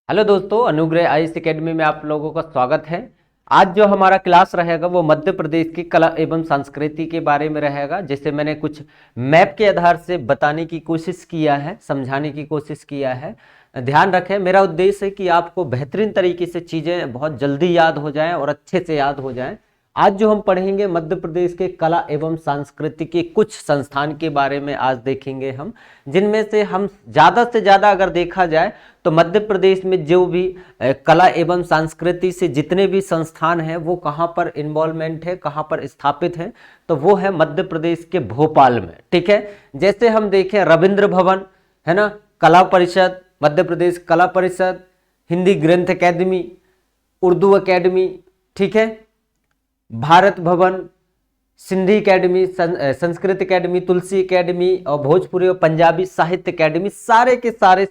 Hello दोस्तों, अनुग्रह IAS academy में आप लोगों का स्वागत है। आज जो हमारा क्लास रहेगा वो मध्य प्रदेश की कला एवं संस्कृति के बारे में रहेगा, जिसे मैंने कुछ मैप के आधार से बताने की कोशिश किया है, समझाने की कोशिश किया है। ध्यान रखें, मेरा उद्देश्य है कि आपको बेहतरीन तरीके से चीज़ें बहुत जल्दी याद हो जाएं और अच्छे से याद हो जाएं। आज जो हम पढ़ेंगे मध्य प्रदेश के कला एवं संस्कृति के कुछ संस्थान के बारे में आज देखेंगे हम, जिनमें से हम ज़्यादा से ज़्यादा अगर देखा जाए तो मध्य प्रदेश में जो भी कला एवं संस्कृति से जितने भी संस्थान हैं वो कहाँ पर इन्वॉल्वमेंट है, कहाँ पर स्थापित है, तो वो है मध्य प्रदेश के भोपाल में। ठीक है, जैसे हम देखें रविंद्र भवन है ना, कला परिषद, मध्य प्रदेश कला परिषद, हिंदी ग्रंथ अकेडमी, उर्दू अकेडमी, ठीक है, भारत भवन, सिंधी अकेडमी, संस्कृत अकेडमी, तुलसी अकेडमी और भोजपुरी और पंजाबी साहित्य अकेडमी, सारे के सारे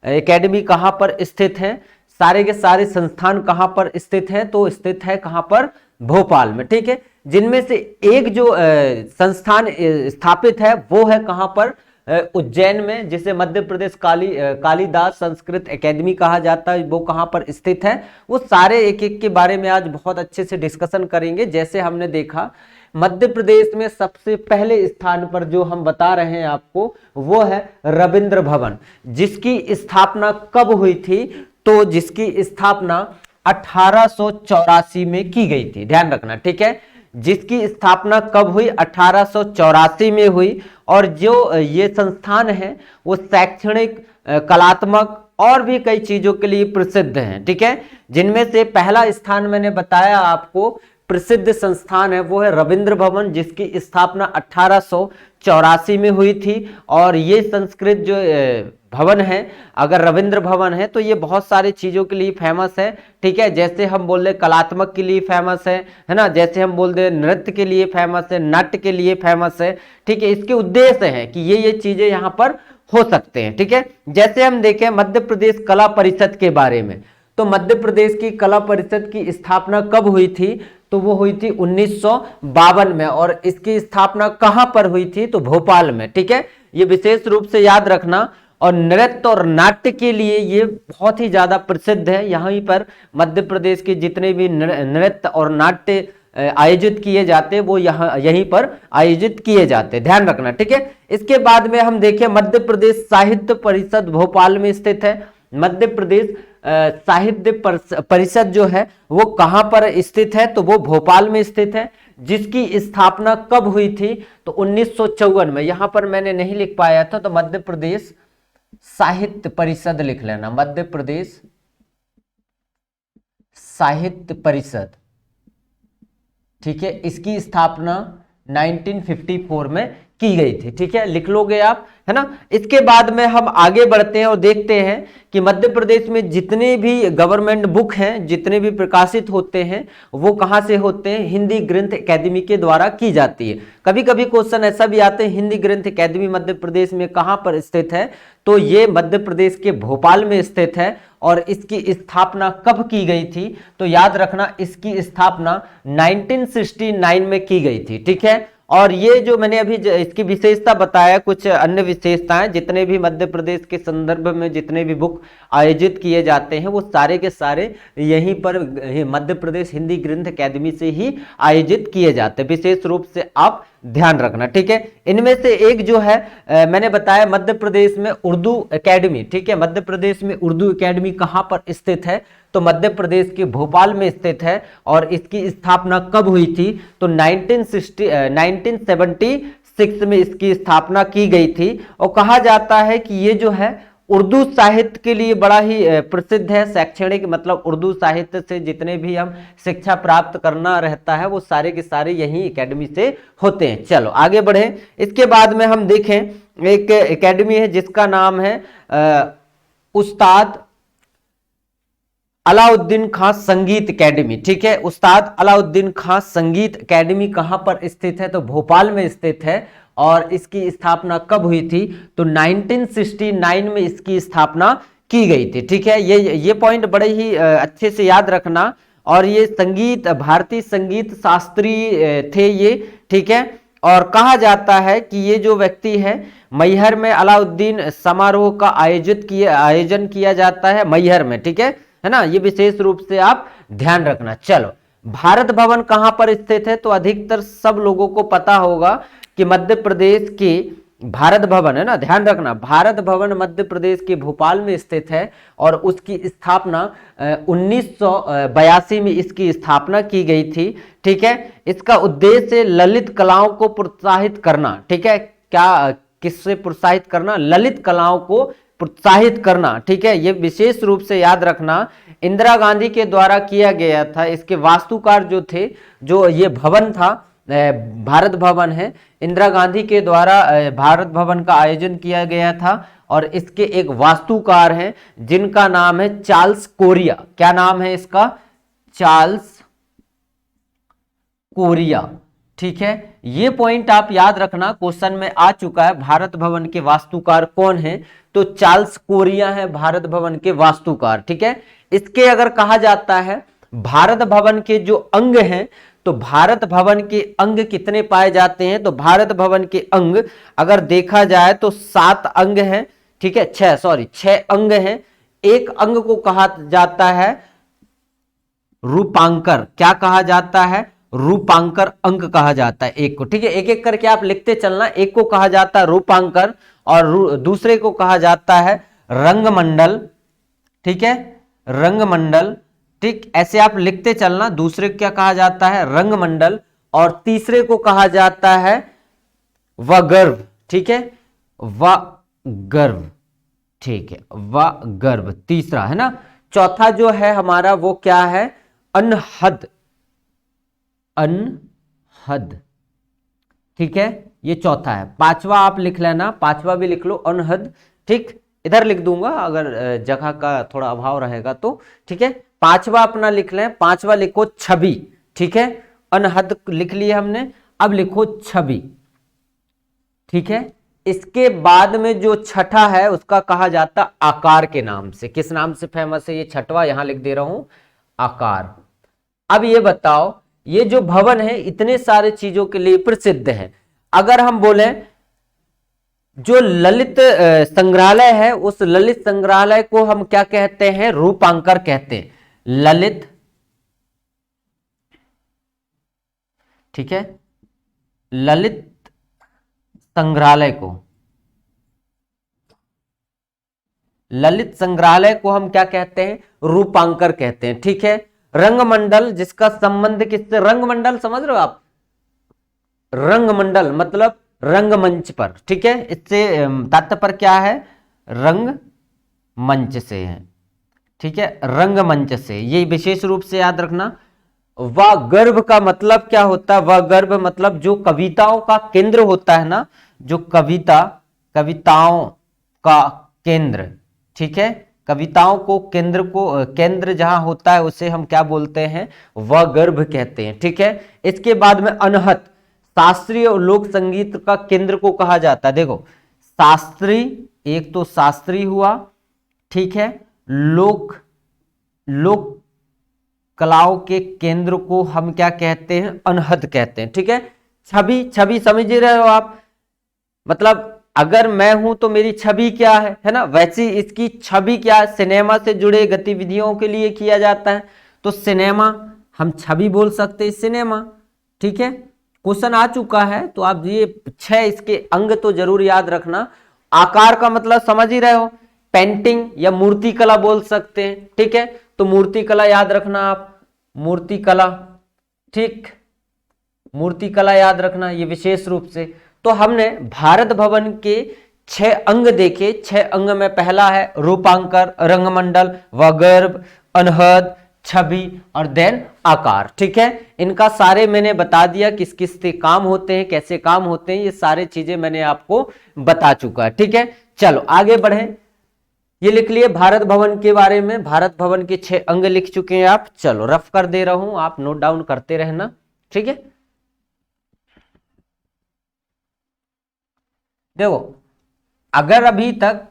एकेडमी कहाँ पर स्थित हैं, सारे के सारे संस्थान कहाँ पर स्थित हैं, तो स्थित है कहाँ पर, भोपाल में। ठीक है, जिनमें से एक जो संस्थान स्थापित है वो है कहाँ पर, उज्जैन में, जिसे मध्य प्रदेश कालिदास संस्कृत एकेडमी कहा जाता है, वो कहाँ पर स्थित है। वो सारे एक एक के बारे में आज बहुत अच्छे से डिस्कशन करेंगे। जैसे हमने देखा मध्य प्रदेश में सबसे पहले स्थान पर जो हम बता रहे हैं आपको वो है रविंद्र भवन, जिसकी स्थापना कब हुई थी, तो जिसकी स्थापना 1884 में की गई थी। ध्यान रखना, ठीक है, जिसकी स्थापना कब हुई, 1884 में हुई। और जो ये संस्थान है वो शैक्षणिक, कलात्मक और भी कई चीजों के लिए प्रसिद्ध हैं। ठीक है, जिनमें से पहला स्थान मैंने बताया आपको, प्रसिद्ध संस्थान है वो है रविंद्र भवन, जिसकी स्थापना 1884 में हुई थी। और ये संस्कृत जो भवन है, अगर रविंद्र भवन है तो ये बहुत सारी चीज़ों के लिए फेमस है। ठीक है, जैसे हम बोल रहे कलात्मक के लिए फेमस है ना, जैसे हम बोल रहे नृत्य के लिए फेमस है, नाट्य के लिए फेमस है। ठीक है, इसके उद्देश्य है कि ये चीज़ें यहाँ पर हो सकते हैं। ठीक है, जैसे हम देखें मध्य प्रदेश कला परिषद के बारे में, तो मध्य प्रदेश की कला परिषद की स्थापना कब हुई थी, तो वो हुई थी 1952 में। और इसकी स्थापना कहां पर हुई थी, तो भोपाल में। ठीक है, ये विशेष रूप से याद रखना। और नृत्य और नाट्य के लिए ये बहुत ही ज्यादा प्रसिद्ध है। यहीं पर मध्य प्रदेश के जितने भी नृत्य और नाट्य आयोजित किए जाते हैं वो यहीं पर आयोजित किए जाते हैं। ध्यान रखना, ठीक है। इसके बाद में हम देखें मध्य प्रदेश साहित्य परिषद भोपाल में स्थित है। मध्य प्रदेश साहित्य परिषद जो है वो कहां पर स्थित है, तो वो भोपाल में स्थित है। जिसकी स्थापना कब हुई थी, तो 1954 में। यहां पर मैंने नहीं लिख पाया था, तो मध्य प्रदेश साहित्य परिषद लिख लेना, मध्य प्रदेश साहित्य परिषद। ठीक है, इसकी स्थापना 1954 में की गई थी। ठीक है, लिख लोगे आप, है ना। इसके बाद में हम आगे बढ़ते हैं और देखते हैं कि मध्य प्रदेश में जितने भी गवर्नमेंट बुक हैं, जितने भी प्रकाशित होते हैं, वो कहाँ से होते हैं, हिंदी ग्रंथ अकेदमी के द्वारा की जाती है। कभी कभी क्वेश्चन ऐसा भी आते हैं, हिंदी ग्रंथ अकेदमी मध्य प्रदेश में कहाँ पर स्थित है, तो ये मध्य प्रदेश के भोपाल में स्थित है। और इसकी स्थापना कब की गई थी, तो याद रखना इसकी स्थापना 1969 में की गई थी। ठीक है, और ये जो मैंने अभी इसकी विशेषता बताया, कुछ अन्य विशेषताएं, जितने भी मध्य प्रदेश के संदर्भ में जितने भी बुक आयोजित किए जाते हैं वो सारे के सारे यहीं पर मध्य प्रदेश हिंदी ग्रंथ अकेदमी से ही आयोजित किए जाते हैं। विशेष रूप से आप ध्यान रखना, ठीक है। इनमें से एक जो है मैंने बताया मध्य प्रदेश में उर्दू अकेडमी। ठीक है, मध्य प्रदेश में उर्दू अकेडमी कहाँ पर स्थित है, तो मध्य प्रदेश के भोपाल में स्थित है। और इसकी स्थापना कब हुई थी, तो 1976 में इसकी स्थापना की गई थी। और कहा जाता है कि ये जो है उर्दू साहित्य के लिए बड़ा ही प्रसिद्ध है। शैक्षणिक मतलब उर्दू साहित्य से जितने भी हम शिक्षा प्राप्त करना रहता है वो सारे के सारे यही एकेडमी से होते हैं। चलो आगे बढ़े। इसके बाद में हम देखें एक एकेडमी है जिसका नाम है उस्ताद अलाउद्दीन खां संगीत एकेडमी। ठीक है, उस्ताद अलाउद्दीन खां संगीत एकेडमी कहां पर स्थित है, तो भोपाल में स्थित है। और इसकी स्थापना कब हुई थी, तो 1969 में इसकी स्थापना की गई थी। ठीक है, ये पॉइंट बड़े ही अच्छे से याद रखना। और ये संगीत, भारतीय संगीत शास्त्री थे ये। ठीक है, और कहा जाता है कि ये जो व्यक्ति है मैहर में अलाउद्दीन समारोह का आयोजन किया जाता है मैहर में, ठीक है ना, ये विशेष रूप से आप ध्यान रखना। चलो, भारत भवन कहां पर स्थित है, तो अधिकतर सब लोगों को पता होगा कि मध्य प्रदेश के भारत भवन है ना, ध्यान रखना, भारत भवन मध्य प्रदेश के भोपाल में स्थित है और उसकी स्थापना 1982 में इसकी स्थापना की गई थी, ठीक है। इसका उद्देश्य ललित कलाओं को प्रोत्साहित करना, ठीक है, क्या किससे प्रोत्साहित करना, ललित कलाओं को प्रोत्साहित करना, ठीक है, ये विशेष रूप से याद रखना। इंदिरा गांधी के द्वारा किया गया था। इसके वास्तुकार जो थे, जो ये भवन था भारत भवन है, इंदिरा गांधी के द्वारा भारत भवन का आयोजन किया गया था और इसके एक वास्तुकार हैं जिनका नाम है चार्ल्स कोरिया। क्या नाम है इसका, चार्ल्स कोरिया, ठीक है। ये पॉइंट आप याद रखना, क्वेश्चन में आ चुका है, भारत भवन के वास्तुकार कौन है, तो चार्ल्स कोरिया है भारत भवन के वास्तुकार, ठीक है। इसके अगर कहा जाता है भारत भवन के जो अंग हैं, तो भारत भवन के अंग कितने पाए जाते हैं, तो भारत भवन के अंग अगर देखा जाए तो 7 अंग हैं, ठीक है, 6 अंग हैं। एक अंग को कहा जाता है रूपांकर, क्या कहा जाता है, रूपांकर अंग कहा जाता है एक को, ठीक है, एक एक करके आप लिखते चलना। एक को कहा जाता है रूपांकर और दूसरे को कहा जाता है रंगमंडल, ठीक है, रंगमंडल, ठीक, ऐसे आप लिखते चलना। दूसरे को क्या कहा जाता है, रंगमंडल, और तीसरे को कहा जाता है वगर्भ, ठीक है, वगर्भ, ठीक है, वगर्भ तीसरा है ना। चौथा जो है हमारा वो क्या है, अनहद, अनहद, ठीक है, ये चौथा है। पांचवा आप लिख लेना, पांचवा भी लिख लो अनहद, ठीक, इधर लिख दूंगा अगर जगह का थोड़ा अभाव रहेगा तो, ठीक है। पांचवा अपना लिख लें, पांचवा लिखो छवि, ठीक है, अनहद लिख लिए हमने, अब लिखो छवि, ठीक है। इसके बाद में जो छठा है उसका कहा जाता आकार के नाम से। किस नाम से फेमस है ये छठवा, यहां लिख दे रहा हूं, आकार। अब ये बताओ, ये जो भवन है इतने सारे चीजों के लिए प्रसिद्ध है। अगर हम बोले जो ललित संग्रहालय है, उस ललित संग्रहालय को हम क्या कहते हैं, रूपांकर कहते हैं, ललित, ठीक है, ललित संग्रहालय को, ललित संग्रहालय को हम क्या कहते हैं, रूपांकर कहते हैं, ठीक है। रंगमंडल, जिसका संबंध किससे, रंगमंडल समझ रहे हो आप, रंगमंडल मतलब रंगमंच पर, ठीक है, इससे तात्पर्य क्या है, रंगमंच से है, ठीक है, रंगमंच से, ये विशेष रूप से याद रखना। वगर्भ का मतलब क्या होता है, वगर्भ मतलब जो कविताओं का केंद्र होता है ना, जो कविताओं का केंद्र, ठीक है, कविताओं को केंद्र जहां होता है उसे हम क्या बोलते हैं, वगर्भ कहते हैं, ठीक है। इसके बाद में अनहत, शास्त्रीय और लोक संगीत का केंद्र को कहा जाता है। देखो शास्त्रीय, एक तो शास्त्रीय हुआ, ठीक है, लोक कलाओं के केंद्र को हम क्या कहते हैं, अनहद कहते हैं, ठीक है। छवि समझ रहे हो आप, मतलब अगर मैं हूं तो मेरी छवि क्या है ना, वैसी इसकी छवि क्या है, सिनेमा से जुड़े गतिविधियों के लिए किया जाता है, तो सिनेमा हम छवि बोल सकते हैं, सिनेमा, ठीक है। क्वेश्चन आ चुका है, तो आप ये 6 इसके अंग तो जरूर याद रखना। आकार का मतलब समझ ही रहे हो, पेंटिंग या मूर्ति कला बोल सकते हैं, ठीक है, तो मूर्ति कला याद रखना आप, मूर्ति कला, ठीक, मूर्ति कला याद रखना ये विशेष रूप से। तो हमने भारत भवन के 6 अंग देखे, 6 अंग में पहला है रूपांकर, रंगमंडल, वगर्भ, अनहद, छवि और देन आकार, ठीक है। इनका सारे मैंने बता दिया किस किस से काम होते हैं, कैसे काम होते हैं, ये सारे चीजें मैंने आपको बता चुका है, ठीक है। चलो आगे बढ़े, ये लिख लिए भारत भवन के बारे में, भारत भवन के 6 अंग लिख चुके हैं आप। चलो रफ कर दे रहा हूं, आप नोट डाउन करते रहना, ठीक है। देखो अगर अभी तक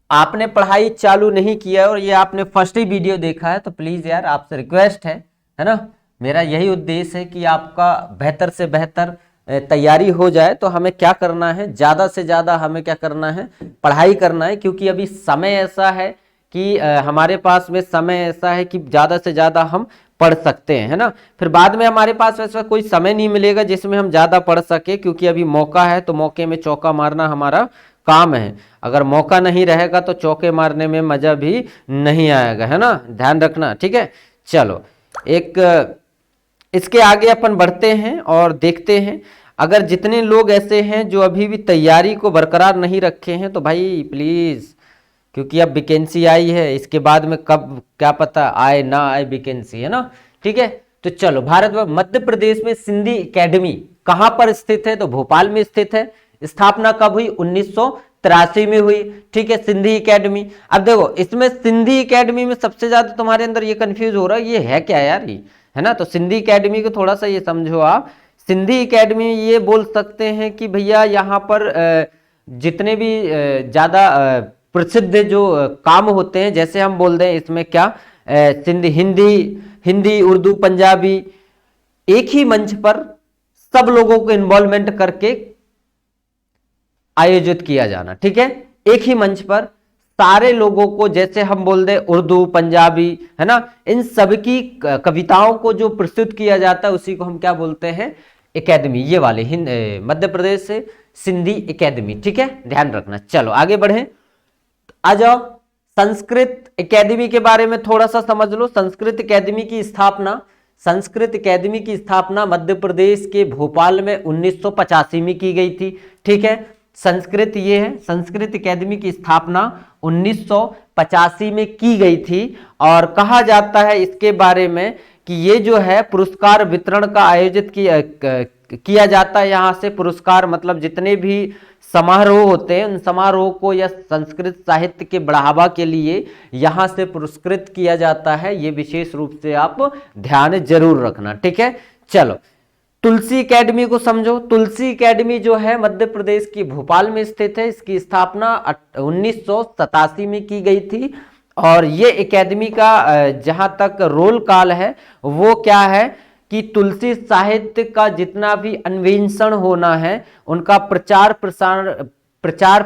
आपने पढ़ाई चालू नहीं किया और ये आपने फर्स्ट ही वीडियो देखा है, तो प्लीज यार आपसे रिक्वेस्ट है ना, मेरा यही उद्देश्य है कि आपका बेहतर से बेहतर तैयारी हो जाए तो हमें क्या करना है, ज़्यादा से ज़्यादा हमें क्या करना है, पढ़ाई करना है, क्योंकि अभी समय ऐसा है कि हमारे पास में समय ऐसा है कि ज़्यादा से ज़्यादा हम पढ़ सकते हैं, है ना। फिर बाद में हमारे पास ऐसा कोई समय नहीं मिलेगा जिसमें हम ज़्यादा पढ़ सके, क्योंकि अभी मौका है तो मौके में चौका मारना हमारा काम है। अगर मौका नहीं रहेगा तो चौके मारने में मज़ा भी नहीं आएगा, है ना, ध्यान रखना, ठीक है। चलो एक इसके आगे अपन बढ़ते हैं और देखते हैं, अगर जितने लोग ऐसे हैं जो अभी भी तैयारी को बरकरार नहीं रखे हैं तो भाई प्लीज़, क्योंकि अब वैकेंसी आई है, इसके बाद में कब क्या पता आए ना आए वैकेंसी, है ना, ठीक है। तो चलो, भारत में मध्य प्रदेश में सिंधी एकेडमी कहां पर स्थित है, तो भोपाल में स्थित है। स्थापना कब हुई, 1983 में हुई, ठीक है, सिंधी एकेडमी। अब देखो इसमें सिंधी एकेडमी में सबसे ज्यादा तुम्हारे अंदर ये कंफ्यूज हो रहा है, ये है क्या यार, ये है ना। तो सिंधी एकेडमी को थोड़ा सा ये समझो आप, सिंधी एकेडमी ये बोल सकते हैं कि भैया यहाँ पर जितने भी ज्यादा प्रसिद्ध जो काम होते हैं, जैसे हम बोल दें इसमें क्या, सिंधी, हिंदी उर्दू पंजाबी, एक ही मंच पर सब लोगों को इन्वॉल्वमेंट करके आयोजित किया जाना, ठीक है। एक ही मंच पर सारे लोगों को, जैसे हम बोल दें उर्दू पंजाबी, है ना, इन सबकी कविताओं को जो प्रस्तुत किया जाता है उसी को हम क्या बोलते हैं, एकेडमी। ये वाले मध्य प्रदेश से सिंधी एकेडमी, ठीक है, ध्यान रखना। चलो आगे बढ़े, आ जाओ संस्कृत एकेडमी के बारे में थोड़ा सा समझ लो। संस्कृत एकेडमी की स्थापना, संस्कृत एकेडमी की स्थापना मध्य प्रदेश के भोपाल में 1985 में की गई थी, ठीक है। संस्कृत ये है, संस्कृत एकेडमी की स्थापना 1985 में की गई थी। और कहा जाता है इसके बारे में कि ये जो है पुरस्कार वितरण का आयोजित किया जाता है। यहाँ से पुरस्कार मतलब जितने भी समारोह होते हैं उन समारोह को या संस्कृत साहित्य के बढ़ावा के लिए यहाँ से पुरस्कृत किया जाता है। ये विशेष रूप से आप ध्यान जरूर रखना, ठीक है। चलो तुलसी एकेडमी को समझो। तुलसी एकेडमी जो है मध्य प्रदेश की भोपाल में स्थित है। इसकी स्थापना 1987 में की गई थी। और ये एकेडमी का जहां तक रोल काल है वो क्या है कि तुलसी साहित्य का जितना भी अन्वेषण होना है उनका प्रचार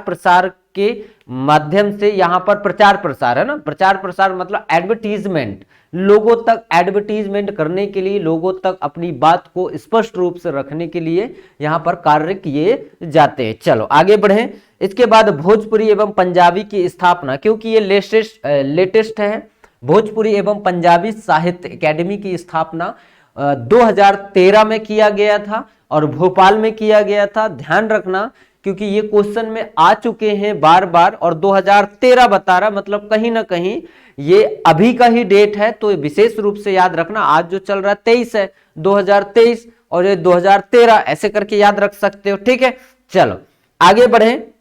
प्रसार के माध्यम से यहाँ पर प्रचार प्रसार, है ना, प्रचार प्रसार मतलब एडवर्टीजमेंट, लोगों तक एडवर्टीजमेंट करने के लिए, लोगों तक अपनी बात को स्पष्ट रूप से रखने के लिए यहाँ पर कार्य किए जाते हैं। चलो आगे बढ़ें। इसके बाद भोजपुरी एवं पंजाबी की स्थापना, क्योंकि ये लेटेस्ट है, भोजपुरी एवं पंजाबी साहित्य एकेडमी की स्थापना 2013 में किया गया था और भोपाल में किया गया था। ध्यान रखना क्योंकि ये क्वेश्चन में आ चुके हैं बार बार, और 2013 बता रहा, मतलब कहीं ना कहीं ये अभी का ही डेट है, तो विशेष रूप से याद रखना। आज जो चल रहा है 23 है, 2023 और ये 2013 ऐसे करके याद रख सकते हो, ठीक है। चलो आगे बढ़े।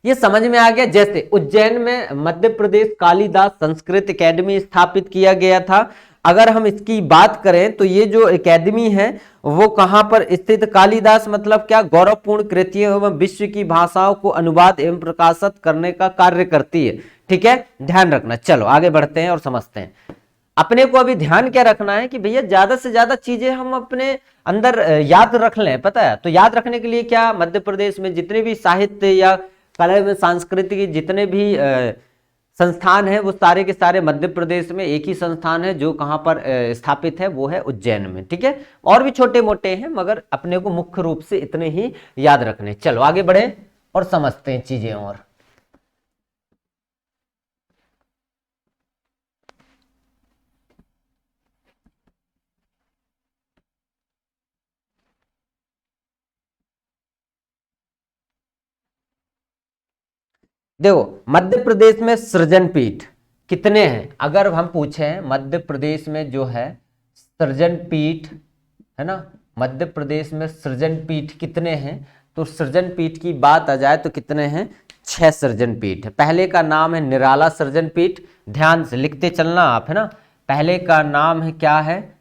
ये समझ में आ गया। जैसे उज्जैन में मध्य प्रदेश कालिदास संस्कृत एकेडमी स्थापित किया गया था। अगर हम इसकी बात करें तो ये जो एकेडमी है वो कहां पर स्थित, कालिदास मतलब क्या, गौरवपूर्ण कृतियों एवं विश्व की भाषाओं को अनुवाद एवं प्रकाशित करने का कार्य करती है, ठीक है, ध्यान रखना। चलो आगे बढ़ते हैं और समझते हैं। अपने को अभी ध्यान क्या रखना है कि भैया ज्यादा से ज्यादा चीजें हम अपने अंदर याद रख लें, पता है। तो याद रखने के लिए क्या, मध्य प्रदेश में जितने भी साहित्य या कला में सांस्कृतिक जितने भी संस्थान है वो सारे के सारे मध्य प्रदेश में एक ही संस्थान है जो कहां पर स्थापित है, वो है उज्जैन में, ठीक है। और भी छोटे मोटे हैं मगर अपने को मुख्य रूप से इतने ही याद रखने। चलो आगे बढ़े और समझते हैं चीजें। और देखो मध्य प्रदेश में सृजन पीठ कितने हैं, अगर हम पूछें मध्य प्रदेश में जो है सृजन पीठ, है ना, मध्य प्रदेश में सृजन पीठ कितने हैं, तो सृजन पीठ की बात आ जाए तो कितने हैं, 6 सृजन पीठ है। पहले का नाम है निराला सृजन पीठ, ध्यान से लिखते चलना आप, है ना। पहले का नाम है क्या है,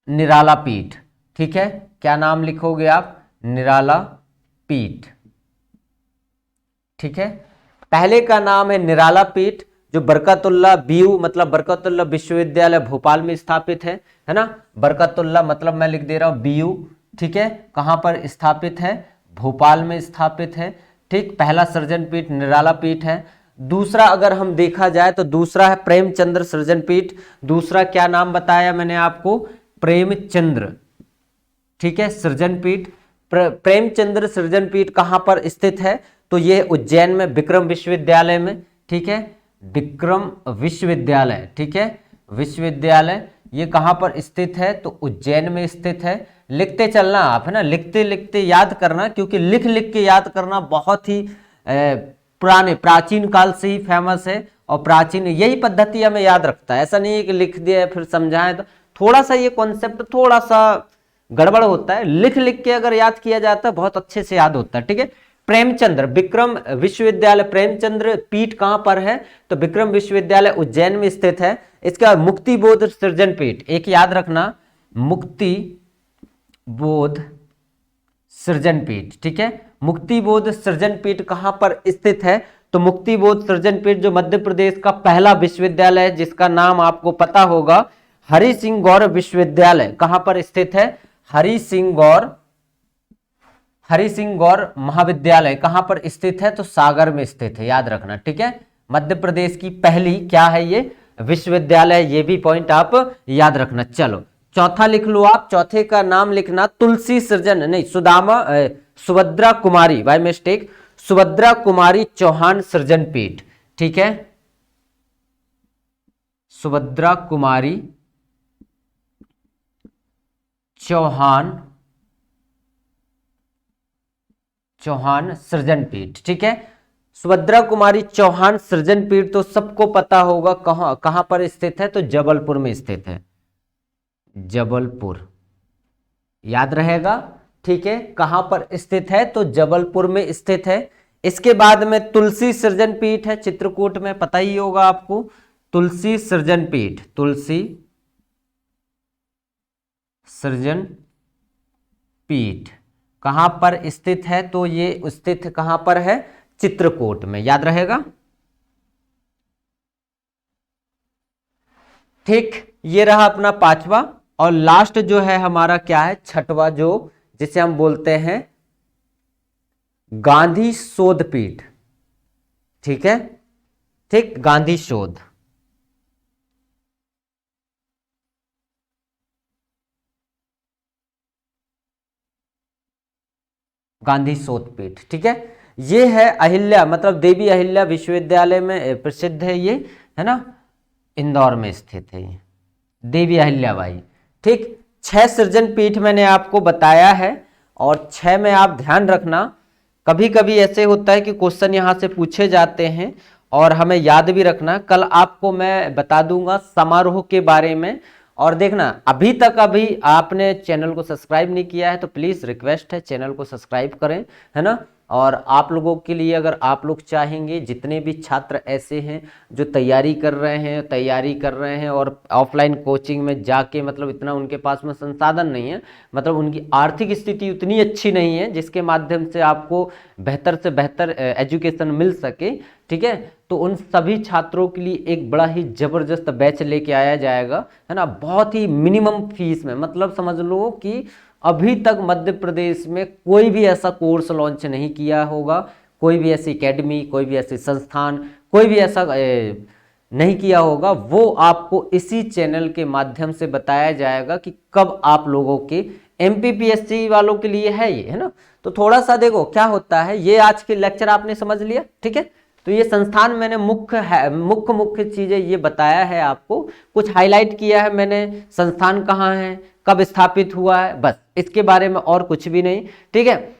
निराला पीठ, ठीक है। क्या नाम लिखोगे आप, निराला पीठ, ठीक है। पहले का नाम है निराला पीठ जो बरकतुल्ला बीयू मतलब बरकतुल्ला विश्वविद्यालय भोपाल में स्थापित है ना। बरकतुल्ला मतलब मैं लिख दे रहा हूं बीयू, ठीक है, कहां पर स्थापित है? भोपाल में स्थापित है। ठीक, पहला सृजन पीठ निराला पीठ है। दूसरा अगर हम देखा जाए तो दूसरा है प्रेमचंद्र सृजन पीठ। दूसरा क्या नाम बताया मैंने आपको? प्रेमचंद्र, ठीक है, सृजन पीठ। प्रेमचंद्र सृजन पीठ कहां पर स्थित है? तो ये उज्जैन में विक्रम विश्वविद्यालय में, ठीक है, विक्रम विश्वविद्यालय, ठीक है, विश्वविद्यालय ये कहां पर स्थित है? तो उज्जैन में स्थित है। लिखते चलना आप, है ना, लिखते लिखते याद करना, क्योंकि लिख लिख के याद करना बहुत ही पुराने प्राचीन काल से ही फेमस है, और प्राचीन यही पद्धति हमें याद रखता है। ऐसा नहीं है कि लिख दिया फिर समझाएं, तो थोड़ा सा ये कॉन्सेप्ट थोड़ा सा गड़बड़ होता है। लिख लिख के अगर याद किया जाता है बहुत अच्छे से याद होता है, ठीक है। प्रेमचंद्र विक्रम विश्वविद्यालय प्रेमचंद्र पीठ कहां पर है? तो विक्रम विश्वविद्यालय उज्जैन में स्थित है। इसका मुक्ति बोध सृजन पीठ, एक याद रखना, मुक्ति बोध सृजन पीठ, ठीक है। मुक्ति बोध सृजन पीठ कहां पर स्थित है? तो मुक्ति बोध सृजन पीठ जो मध्य प्रदेश का पहला विश्वविद्यालय है, जिसका नाम आपको पता होगा, हरि सिंह गौर विश्वविद्यालय, कहां पर स्थित है? हरि सिंह गौर महाविद्यालय कहां पर स्थित है? तो सागर में स्थित है, याद रखना, ठीक है। मध्य प्रदेश की पहली क्या है ये? विश्वविद्यालय, ये भी पॉइंट आप याद रखना। चलो चौथा लिख लो आप, चौथे का नाम लिखना तुलसी सृजन, नहीं सुभद्रा कुमारी, बाय मिस्टेक, सुभद्रा कुमारी चौहान सृजन पीठ, ठीक है, सुभद्रा कुमारी चौहान सृजन पीठ, ठीक है। सुभद्रा कुमारी चौहान सृजन पीठ तो सबको पता होगा कहां पर स्थित है? तो जबलपुर में स्थित है, जबलपुर, याद रहेगा, ठीक है। कहां पर स्थित है? तो जबलपुर में स्थित है। इसके बाद में तुलसी सृजन पीठ है, चित्रकूट में, पता ही होगा आपको, तुलसी सृजन पीठ, तुलसी सृजन पीठ कहां पर स्थित है? तो ये स्थित कहां पर है? चित्रकूट में, याद रहेगा, ठीक। ये रहा अपना पांचवा, और लास्ट जो है हमारा क्या है? छठवा, जो जिसे हम बोलते हैं गांधी शोध पीठ, ठीक है, ठीक, गांधी शोध, गांधी शोध पीठ, ठीक है। ये है अहिल्या, मतलब देवी अहिल्या विश्वविद्यालय में प्रसिद्ध है ये, है ना, इंदौर में स्थित है ये देवी अहिल्याबाई, ठीक। 6 सृजन पीठ मैंने आपको बताया है, और 6 में आप ध्यान रखना, कभी कभी ऐसे होता है कि क्वेश्चन यहां से पूछे जाते हैं और हमें याद भी रखना। कल आपको मैं बता दूंगा समारोह के बारे में। और देखना, अभी तक आपने चैनल को सब्सक्राइब नहीं किया है तो प्लीज रिक्वेस्ट है चैनल को सब्सक्राइब करें, है ना। और आप लोगों के लिए, अगर आप लोग चाहेंगे, जितने भी छात्र ऐसे हैं जो तैयारी कर रहे हैं और ऑफलाइन कोचिंग में जाके, मतलब इतना उनके पास में संसाधन नहीं है, मतलब उनकी आर्थिक स्थिति उतनी अच्छी नहीं है जिसके माध्यम से आपको बेहतर से बेहतर एजुकेशन मिल सके, ठीक है। तो उन सभी छात्रों के लिए एक बड़ा ही जबरदस्त बैच लेके आया जाएगा, है ना, बहुत ही मिनिमम फीस में। मतलब समझ लो कि अभी तक मध्य प्रदेश में कोई भी ऐसा कोर्स लॉन्च नहीं किया होगा, कोई भी ऐसी एकेडमी, कोई भी ऐसी संस्थान, कोई भी ऐसा नहीं किया होगा, वो आपको इसी चैनल के माध्यम से बताया जाएगा कि कब आप लोगों के एमपीपीएससी वालों के लिए है ये, है ना। तो थोड़ा सा देखो क्या होता है, ये आज के लेक्चर आपने समझ लिया, ठीक है। तो ये संस्थान मैंने मुख्य चीजें ये बताया है आपको, कुछ हाईलाइट किया है मैंने, संस्थान कहाँ है, कब स्थापित हुआ है, बस इसके बारे में और कुछ भी नहीं, ठीक है।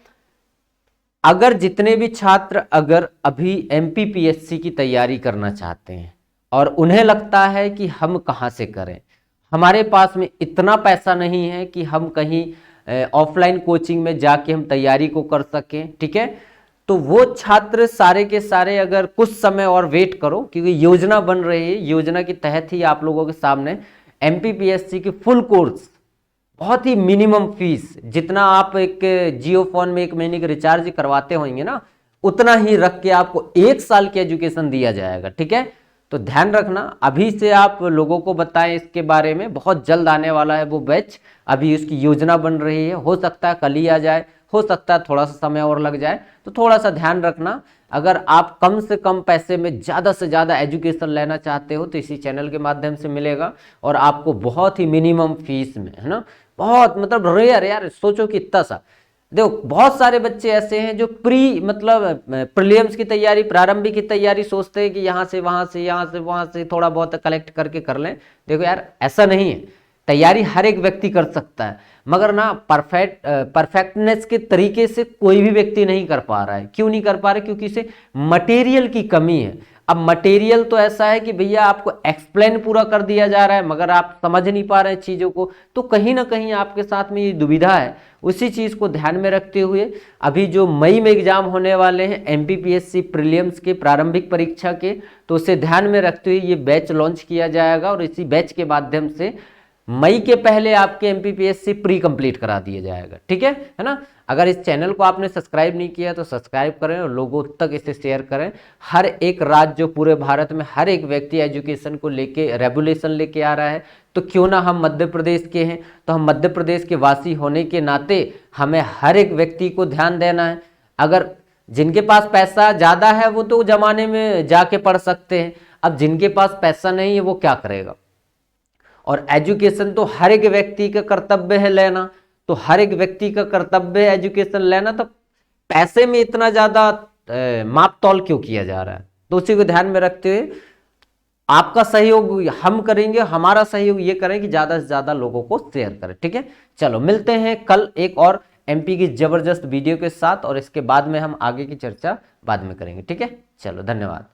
अगर जितने भी छात्र अगर अभी एमपीपीएससी की तैयारी करना चाहते हैं और उन्हें लगता है कि हम कहाँ से करें, हमारे पास में इतना पैसा नहीं है कि हम कहीं ऑफलाइन कोचिंग में जाके हम तैयारी को कर सकें, ठीक है, तो वो छात्र सारे के सारे अगर कुछ समय और वेट करो, क्योंकि योजना बन रही है, योजना के तहत ही आप लोगों के सामने एमपीपीएससी की फुल कोर्स, बहुत ही मिनिमम फीस, जितना आप एक जियो फोन में 1 महीने के रिचार्ज करवाते होंगे ना, उतना ही रख के आपको 1 साल की एजुकेशन दिया जाएगा, ठीक है। तो ध्यान रखना, अभी से आप लोगों को बताएं इसके बारे में, बहुत जल्द आने वाला है वो बैच, अभी उसकी योजना बन रही है, हो सकता है कल ही आ जाए, हो सकता है थोड़ा सा समय और लग जाए, तो थोड़ा सा ध्यान रखना। अगर आप कम से कम पैसे में ज़्यादा से ज़्यादा एजुकेशन लेना चाहते हो तो इसी चैनल के माध्यम से मिलेगा, और आपको बहुत ही मिनिमम फीस में, है ना, बहुत मतलब रेयर, यार सोचो कि इतना सा, देखो बहुत सारे बच्चे ऐसे हैं जो मतलब प्रीलिम्स की तैयारी, प्रारंभिक की तैयारी सोचते हैं कि यहाँ से वहाँ से, यहाँ से वहाँ से थोड़ा बहुत कलेक्ट करके कर लें। देखो यार ऐसा नहीं है, तैयारी हर एक व्यक्ति कर सकता है, मगर ना परफेक्टनेस के तरीके से कोई भी व्यक्ति नहीं कर पा रहा है। क्यों नहीं कर पा रहा है? क्योंकि इसे मटेरियल की कमी है। अब मटेरियल तो ऐसा है कि भैया आपको एक्सप्लेन पूरा कर दिया जा रहा है, मगर आप समझ नहीं पा रहे हैं चीज़ों को, तो कहीं ना कहीं आपके साथ में ये दुविधा है। उसी चीज़ को ध्यान में रखते हुए अभी जो मई में एग्जाम होने वाले हैं एमपीपीएससी प्रीलिम्स के प्रारंभिक परीक्षा के, तो उसे ध्यान में रखते हुए ये बैच लॉन्च किया जाएगा, और इसी बैच के माध्यम से मई के पहले आपके एमपीपीएससी प्री कंप्लीट करा दिया जाएगा। ठीक है ना। अगर इस चैनल को आपने सब्सक्राइब नहीं किया तो सब्सक्राइब करें और लोगों तक इसे शेयर करें। हर एक राज्य, जो पूरे भारत में हर एक व्यक्ति एजुकेशन को लेके रेगुलेशन लेके आ रहा है, तो क्यों ना हम मध्य प्रदेश के हैं, तो हम मध्य प्रदेश के वासी होने के नाते हमें हर एक व्यक्ति को ध्यान देना है। अगर जिनके पास पैसा ज़्यादा है वो तो जमाने में जाके पढ़ सकते हैं, अब जिनके पास पैसा नहीं है वो क्या करेगा? और एजुकेशन तो हर एक व्यक्ति का कर्तव्य है लेना, तो हर एक व्यक्ति का कर्तव्य है एजुकेशन लेना, तो पैसे में इतना ज्यादा माप तौल क्यों किया जा रहा है? तो उसी को ध्यान में रखते हुए आपका सहयोग हम करेंगे, हमारा सहयोग ये करें कि ज्यादा से ज्यादा लोगों को शेयर करें। ठीक है, चलो मिलते हैं कल एक और एमपी की जबरदस्त वीडियो के साथ, और इसके बाद में हम आगे की चर्चा बाद में करेंगे। ठीक है, चलो धन्यवाद।